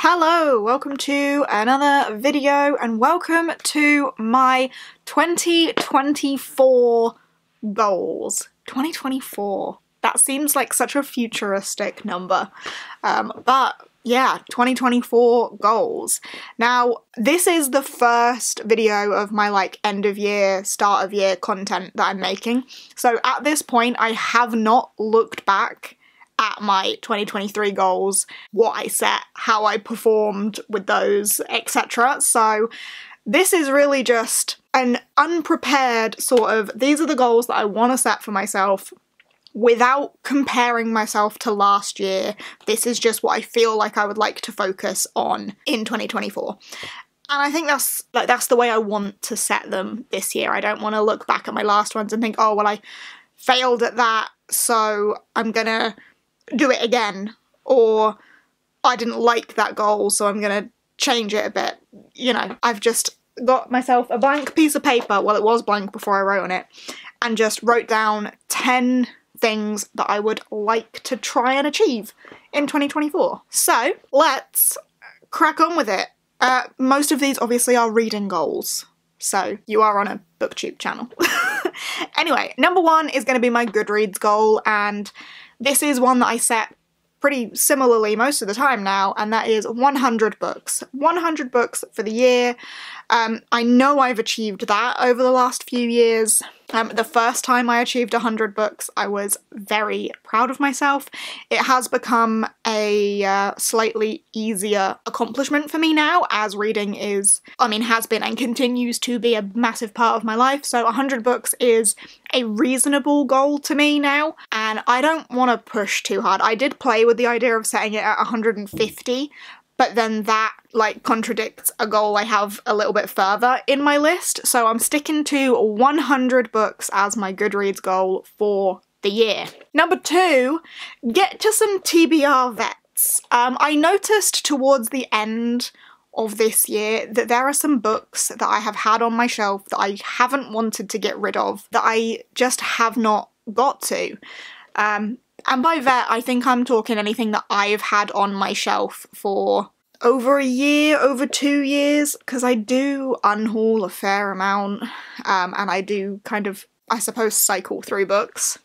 Hello, welcome to another video and welcome to my 2024 goals. 2024. That seems like such a futuristic number. But yeah, 2024 goals. Now, this is the first video of my end of year, start of year content that I'm making. So at this point, I have not looked back at my 2023 goals, what I set, how I performed with those, etc. So this is really just an unprepared sort of, these are the goals that I want to set for myself without comparing myself to last year. This is just what I feel like I would like to focus on in 2024. And I think that's the way I want to set them this year. I don't want to look back at my last ones and think, oh, well, I failed at that, so I'm gonna do it again, or I didn't like that goal, so I'm gonna change it a bit. You know, I've just got myself a blank piece of paper, well, it was blank before I wrote on it, and just wrote down 10 things that I would like to try and achieve in 2024. So let's crack on with it. Most of these obviously are reading goals, so you are on a booktube channel. Anyway, number one is going to be my Goodreads goal, and this is one that I set pretty similarly most of the time now, and that is 100 books. 100 books for the year. I know I've achieved that over the last few years. The first time I achieved 100 books, I was very proud of myself. It has become a slightly easier accomplishment for me now, as reading has been and continues to be a massive part of my life. So 100 books is a reasonable goal to me now, and I don't want to push too hard. I did play with the idea of setting it at 150, but then that contradicts a goal I have a little bit further in my list, so I'm sticking to 100 books as my Goodreads goal for the year. Number two, get to some TBR vets. I noticed towards the end of this year that there are some books that I have had on my shelf that I haven't wanted to get rid of, that I just have not got to. And by vet, I think I'm talking anything that I've had on my shelf for over a year, over 2 years, because I do unhaul a fair amount, and I do kind of, I suppose, cycle through books.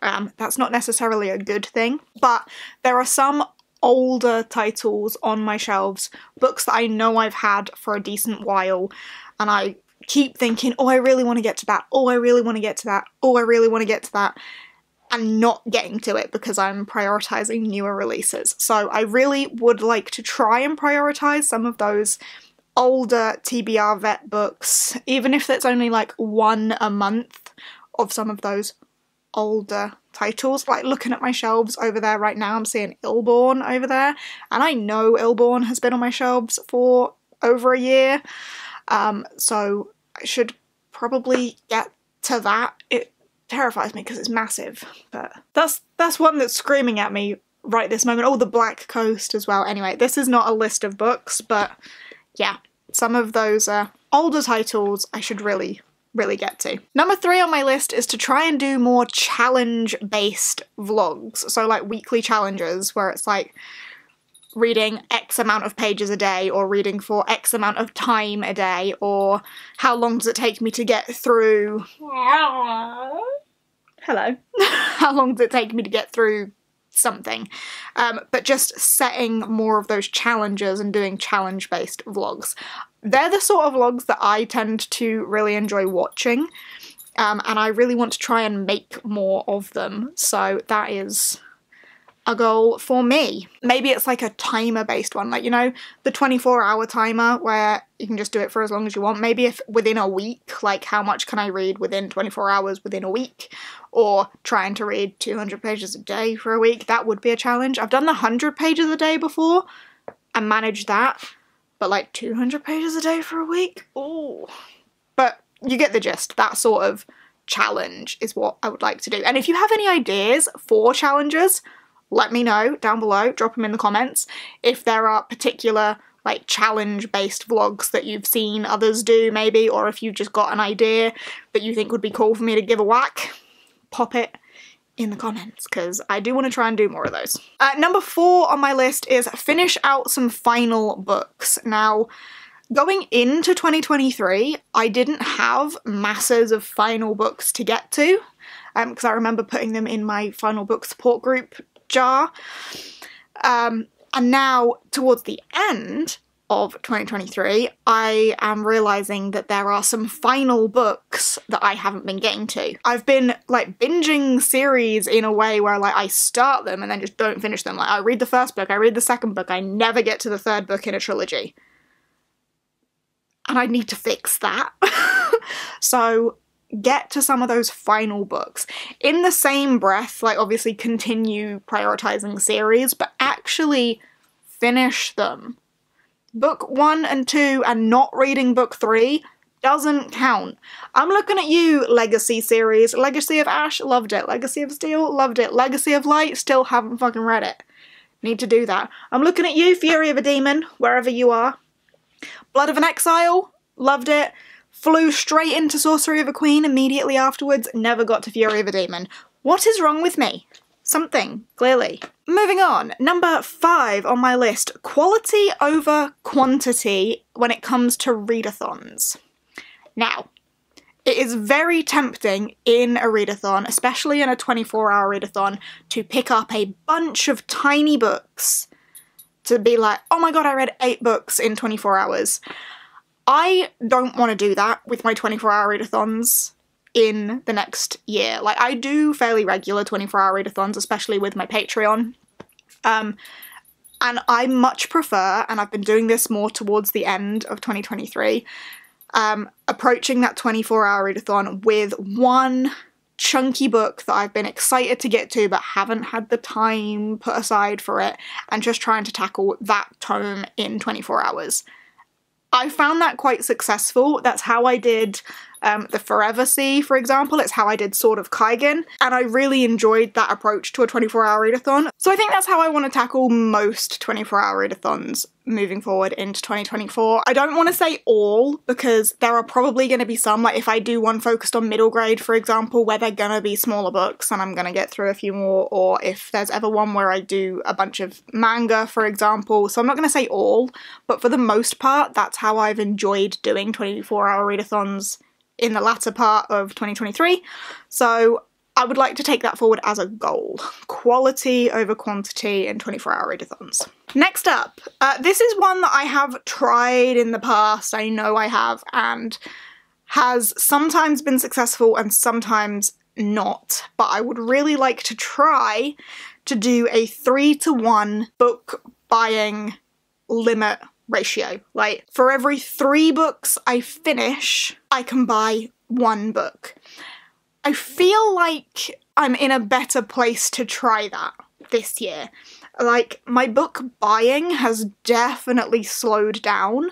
That's not necessarily a good thing, but there are some older titles on my shelves, books that I know I've had for a decent while, and I keep thinking, oh, I really want to get to that, oh, I really want to get to that, oh, I really want to get to that, and not getting to it because I'm prioritising newer releases. So I really would like to try and prioritise some of those older TBR vet books, even if it's only one a month of some of those older titles. Looking at my shelves over there right now, I'm seeing Illborn over there, and I know Illborn has been on my shelves for over a year, so I should probably get to that. It terrifies me because it's massive, but that's one that's screaming at me right this moment. Oh, The Black Coast as well. Anyway, this is not a list of books, but yeah, some of those older titles I should really get to. Number three on my list is to try and do more challenge-based vlogs, so weekly challenges where it's reading X amount of pages a day, or reading for X amount of time a day, or how long does it take me to get through... Hello. How long does it take me to get through something? But just setting more of those challenges and doing challenge-based vlogs. They're the sort of vlogs that I tend to really enjoy watching, and I really want to try and make more of them, so that is a goal for me. Maybe it's a timer-based one, the 24-hour timer where you can just do it for as long as you want. Maybe if within a week, how much can I read within 24 hours within a week? Or trying to read 200 pages a day for a week. That would be a challenge. I've done the 100 pages a day before and managed that, but 200 pages a day for a week? Ooh. But you get the gist. That sort of challenge is what I would like to do. And if you have any ideas for challenges, let me know down below, drop them in the comments. If there are particular challenge-based vlogs that you've seen others do maybe, or if you've just got an idea that you think would be cool for me to give a whack, pop it in the comments, because I do want to try and do more of those. Number 4 on my list is finish out some final books. Now, going into 2023, I didn't have masses of final books to get to, because I remember putting them in my final book support group jar. And now, towards the end of 2023, I am realising that there are some final books that I haven't been getting to. I've been, like, binging series in a way where, like, I start them and then just don't finish them. Like, I read the first book, I read the second book, I never get to the third book in a trilogy. And I need to fix that. So get to some of those final books. In the same breath, like, obviously continue prioritising series, but actually finish them. Book 1 and 2 and not reading book 3 doesn't count. I'm looking at you, Legacy series. Legacy of Ash, loved it. Legacy of Steel, loved it. Legacy of Light, still haven't fucking read it. Need to do that. I'm looking at you, Fury of a Demon, wherever you are. Blood of an Exile, loved it. Flew straight into Sorcery of a Queen immediately afterwards, never got to Fury of a Demon. What is wrong with me? Something, clearly. Moving on, number 5 on my list, quality over quantity when it comes to readathons. Now, it is very tempting in a readathon, especially in a 24-hour readathon, to pick up a bunch of tiny books to be like, oh my god, I read 8 books in 24 hours. I don't want to do that with my 24-hour readathons in the next year. Like, I do fairly regular 24-hour readathons, especially with my Patreon. And I much prefer, and I've been doing this more towards the end of 2023, approaching that 24-hour readathon with one chunky book that I've been excited to get to but haven't had the time put aside for it, and just trying to tackle that tome in 24 hours. I found that quite successful. That's how I did the Forever Sea, for example. It's how I did Sword of Kaigen, and I really enjoyed that approach to a 24-hour readathon. So I think that's how I want to tackle most 24-hour readathons moving forward into 2024. I don't want to say all, because there are probably going to be some, like if I do one focused on middle grade, for example, where they're going to be smaller books and I'm going to get through a few more, or if there's ever one where I do a bunch of manga, for example. So I'm not going to say all, but for the most part, that's how I've enjoyed doing 24-hour readathons in the latter part of 2023, so I would like to take that forward as a goal. Quality over quantity in 24-hour readathons. Next up, this is one that I have tried in the past, I know I have, and has sometimes been successful and sometimes not, but I would really like to try to do a 3-to-1 book buying limit ratio. Like, for every 3 books I finish, I can buy 1 book. I feel like I'm in a better place to try that this year. Like, my book buying has definitely slowed down.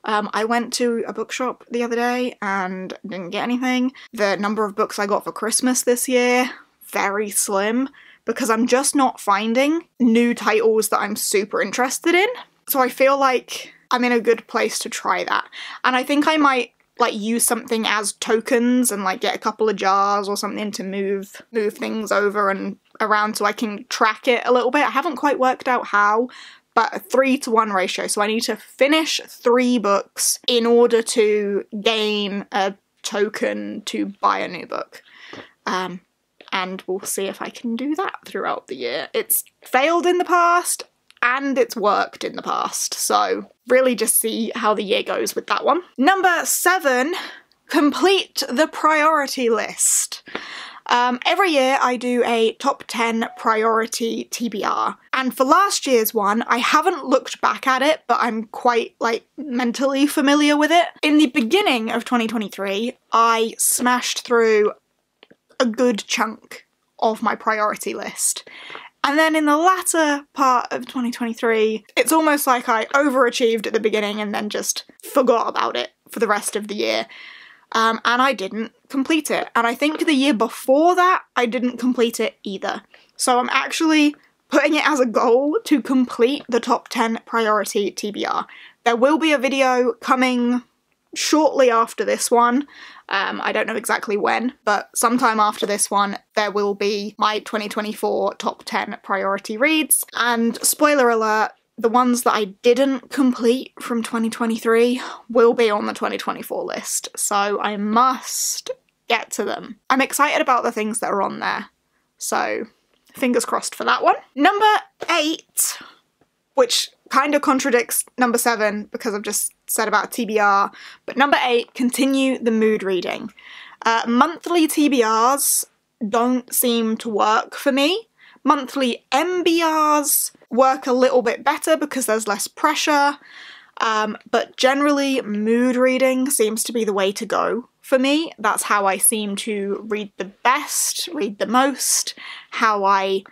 I went to a bookshop the other day and didn't get anything. The number of books I got for Christmas this year, very slim, because I'm just not finding new titles that I'm super interested in. So I feel like I'm in a good place to try that. And I think I might, like, use something as tokens and, like, get a couple of jars or something to move things over and around so I can track it a little bit. I haven't quite worked out how, but a 3-to-1 ratio. So I need to finish 3 books in order to gain a token to buy a new book. And we'll see if I can do that throughout the year. It's failed in the past, and it's worked in the past, so really just see how the year goes with that one. Number 7, complete the priority list. Every year I do a top 10 priority TBR, and for last year's one, I haven't looked back at it, but I'm quite, like, mentally familiar with it. In the beginning of 2023, I smashed through a good chunk of my priority list. And then in the latter part of 2023, it's almost like I overachieved at the beginning and then just forgot about it for the rest of the year. And I didn't complete it. And I think the year before that, I didn't complete it either. So I'm actually putting it as a goal to complete the top 10 priority TBR. There will be a video coming shortly after this one, I don't know exactly when, but sometime after this one, there will be my 2024 top 10 priority reads. And spoiler alert, the ones that I didn't complete from 2023 will be on the 2024 list, so I must get to them. I'm excited about the things that are on there, so fingers crossed for that one. Number 8, which kind of contradicts number 7 because I've just said about TBR, but number 8, continue the mood reading. Monthly TBRs don't seem to work for me. Monthly MBRs work a little bit better because there's less pressure, but generally mood reading seems to be the way to go for me. That's how I seem to read the best, read the most, how I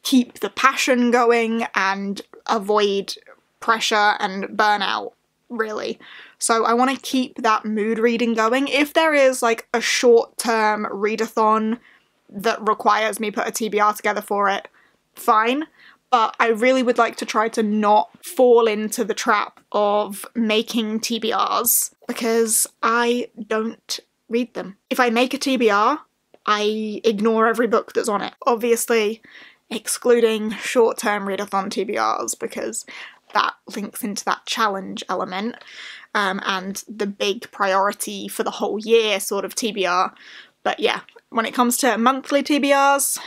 keep the passion going and avoid pressure and burnout, really. So I want to keep that mood reading going. If there is like a short-term readathon that requires me put a TBR together for it, fine. But I really would like to try to not fall into the trap of making TBRs because I don't read them. If I make a TBR, I ignore every book that's on it. Obviously, excluding short-term readathon TBRs because that links into that challenge element and the big priority for the whole year sort of TBR. But yeah, when it comes to monthly TBRs,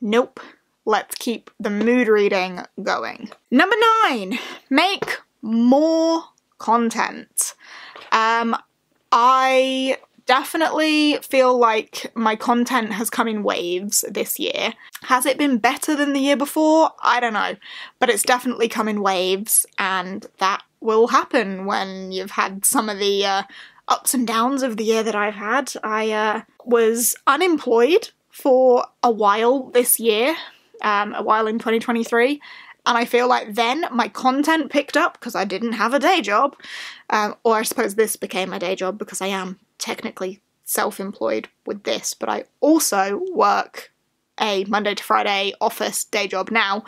nope. Let's keep the mood reading going. Number 9, make more content. I definitely feel like my content has come in waves this year. Has it been better than the year before? I don't know, but it's definitely come in waves, and that will happen when you've had some of the ups and downs of the year that I've had. I was unemployed for a while this year. A while in 2023, and I feel like then my content picked up because I didn't have a day job, or I suppose this became my day job because I am technically self-employed with this, but I also work a Monday to Friday office day job now.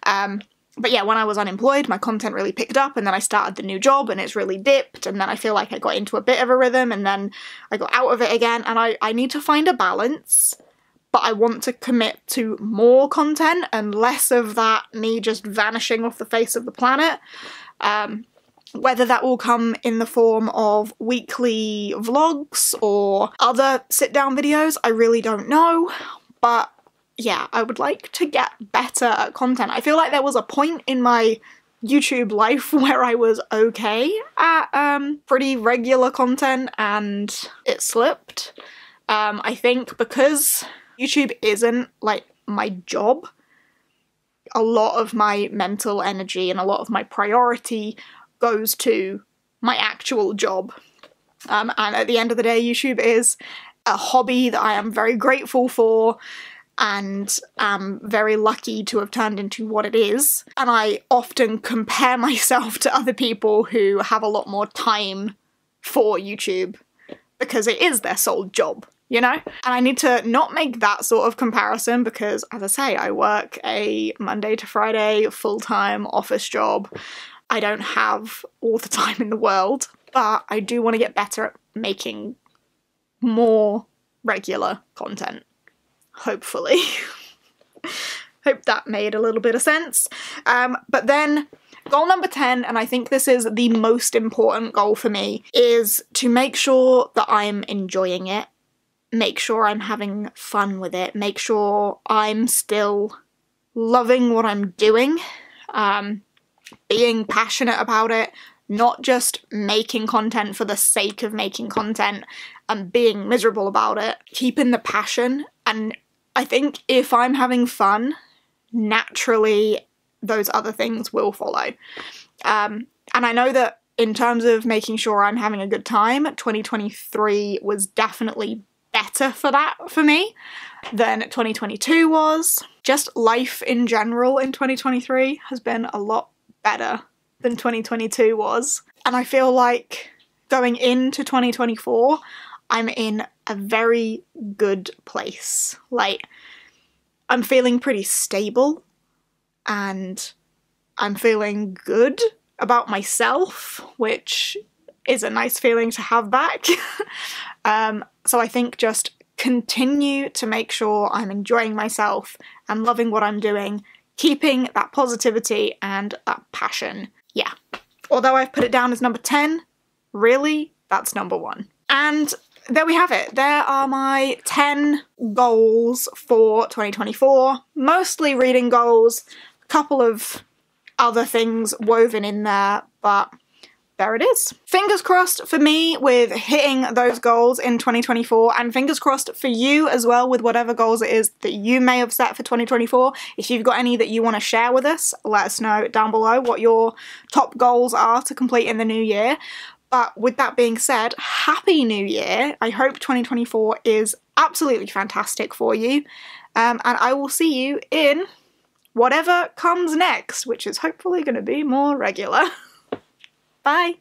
But yeah, when I was unemployed, my content really picked up, and then I started the new job and it's really dipped, and then I feel like I got into a bit of a rhythm, and then I got out of it again, and I need to find a balance. But I want to commit to more content and less of that me just vanishing off the face of the planet. Whether that will come in the form of weekly vlogs or other sit-down videos, I really don't know. But yeah, I would like to get better at content. I feel like there was a point in my YouTube life where I was okay at pretty regular content and it slipped. I think because YouTube isn't like my job, a lot of my mental energy and a lot of my priority goes to my actual job. And at the end of the day, YouTube is a hobby that I am very grateful for and am very lucky to have turned into what it is. And I often compare myself to other people who have a lot more time for YouTube because it is their sole job, you know? And I need to not make that sort of comparison because, as I say, I work a Monday to Friday full-time office job. I don't have all the time in the world, but I do want to get better at making more regular content. Hopefully. Hope that made a little bit of sense. But then goal number 10, and I think this is the most important goal for me, is to make sure that I'm enjoying it. Make sure I'm having fun with it. Make sure I'm still loving what I'm doing. Being passionate about it. Not just making content for the sake of making content and being miserable about it. Keeping the passion. And I think if I'm having fun, naturally those other things will follow. And I know that in terms of making sure I'm having a good time, 2023 was definitely better for that for me than 2022 was. Just life in general in 2023 has been a lot better than 2022 was. And I feel like going into 2024, I'm in a very good place. Like, I'm feeling pretty stable and I'm feeling good about myself, which is a nice feeling to have back. So I think just continue to make sure I'm enjoying myself and loving what I'm doing, keeping that positivity and that passion. Yeah. Although I've put it down as number 10, really, that's number 1. And there we have it. There are my 10 goals for 2024. Mostly reading goals, a couple of other things woven in there, but there it is. Fingers crossed for me with hitting those goals in 2024, and fingers crossed for you as well with whatever goals it is that you may have set for 2024. If you've got any that you want to share with us, let us know down below what your top goals are to complete in the new year. But with that being said, Happy New Year! I hope 2024 is absolutely fantastic for you, and I will see you in whatever comes next, which is hopefully going to be more regular. Bye!